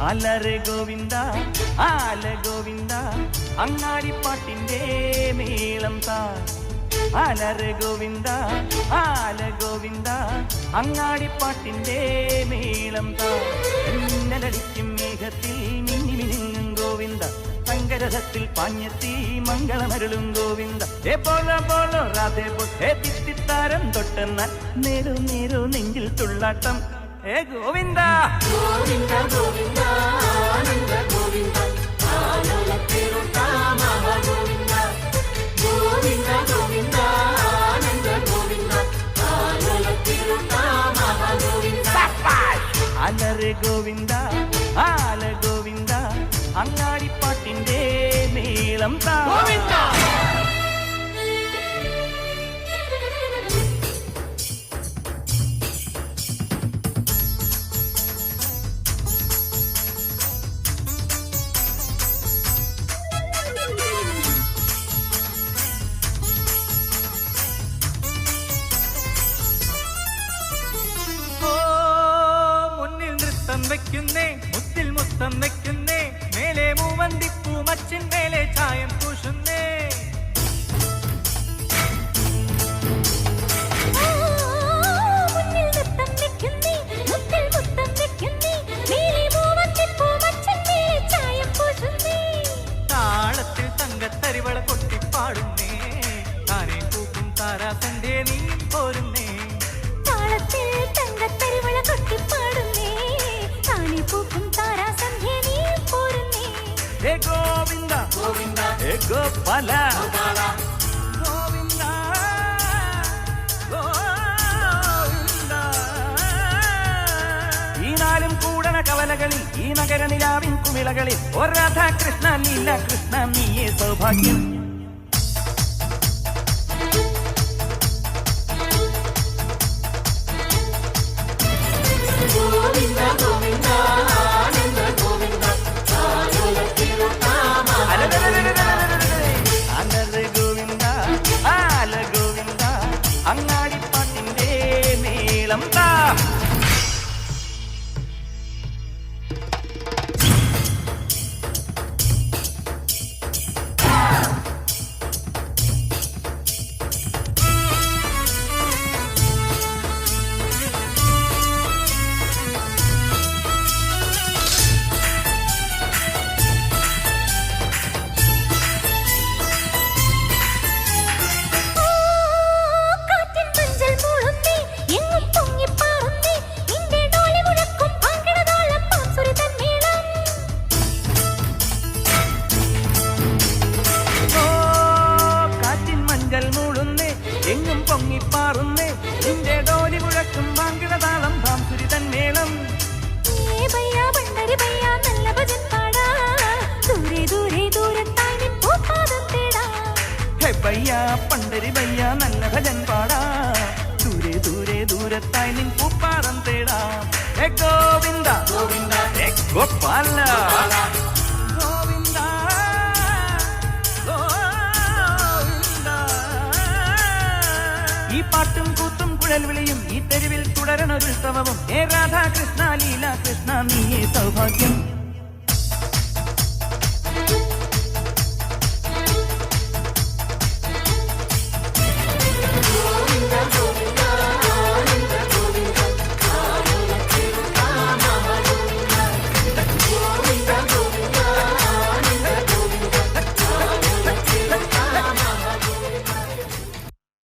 അലറെ ഗോവിന്ദ ആല ഗോവിന്ദ അങ്ങാടിപ്പാട്ടിന്റെ മേളം താ അലറെ ഗോവിന്ദ ആല ഗോവിന്ദ അങ്ങാടിപ്പാട്ടിന്റെ മേളം താ മിന്നലടിക്കും മേഘത്തിൽ മിന്നി മിനുങ്ങും ഗോവിന്ദ സങ്കരഥത്തിൽ പാഞ്ഞെത്തി മംഗളമരുളും ഗോവിന്ദ ഏ പോലോ പോലോ രാധേ പൊട്ടേ തിത്തിത്താരം തൊട്ടെന്ന നേരു നേരു നെഞ്ചിൽ തുള്ളാട്ടം ഏ ഗോവിന്ദ ഗോവിന്ദ ഗോവിന്ദ ആനന്ദ ഗോവിന്ദ ആലോലത്തിരുട്ടാ മഹാഗോവിന്ദ ഗോവിന്ദ ഗോവിന്ദ ആനന്ദ ഗോവിന്ദ ആലോലത്തിരുട്ടാ മഹാഗോവിന്ദ അലറെ ഗോവിന്ദ ആല ഗോവിന്ദ അങ്ങാടിപ്പാട്ടിന്റെ മേളം താ ഗോവിന്ദ വെക്കുന്നേ മുത്തിൽ മുത്തം വെക്കുന്നേ മേലെ മൂവന്തിപ്പൂ മച്ചിൻ മേലെ ചായം പൂശുന്നേ താളത്തിൽ തങ്കത്തരിവള കൊട്ടിപ്പാടുന്നേ താനെ പൂക്കും താരാസന്റെ നീ പോരുന്നേ താളത്തിൽ തങ്കത്തരിവള കൊട്ടിപ്പാടുന്നേ ഹേ ഗോവിന്ദ ഗോവിന്ദ ഹേ ഗോപാല ഗോവിന്ദ ഗോവിന്ദ ഈ നാലും കൂടണ കവലകളിൽ ഈ നഗര നിലാവിൻ കുമിളകളിൽ ഓ രാധാകൃഷ്ണ ലീല കൃഷ്ണ നീയേ സൗഭാഗ്യം ഗോവിന്ദ ഗോവിന്ദ ആനന്ദ ഗോവിന്ദ അലറെ ഗോവിന്ദ ആല ഗോവിന്ദ അങ്ങാടിപ്പാട്ടിന്റെ മേളം താ എങ്ങും പൊങ്ങിപ്പാറുന്നേ നിന്റെ ഡോലി മുഴക്കും വാങ്കിടതാളം ഭാംസുരി തന്മേളം പണ്ടരി ബയ്യ നല്ല ഭജൻ പാടാ ദൂരെ ദൂരെ ദൂരത്തായി നിൻ പൂപ്പാടം തേടാം ഹേ ഗോവിന്ദ ഗോവിന്ദ ഹേ ഗോപാല ഈ പാട്ടും കൂത്തും കുഴൽ വിളിയും ഈ തെരുവിൽ തുടരണ ഉത്സവവും ഹേ രാധാകൃഷ്ണ ലീല കൃഷ്ണ നീയേ സൗഭാഗ്യം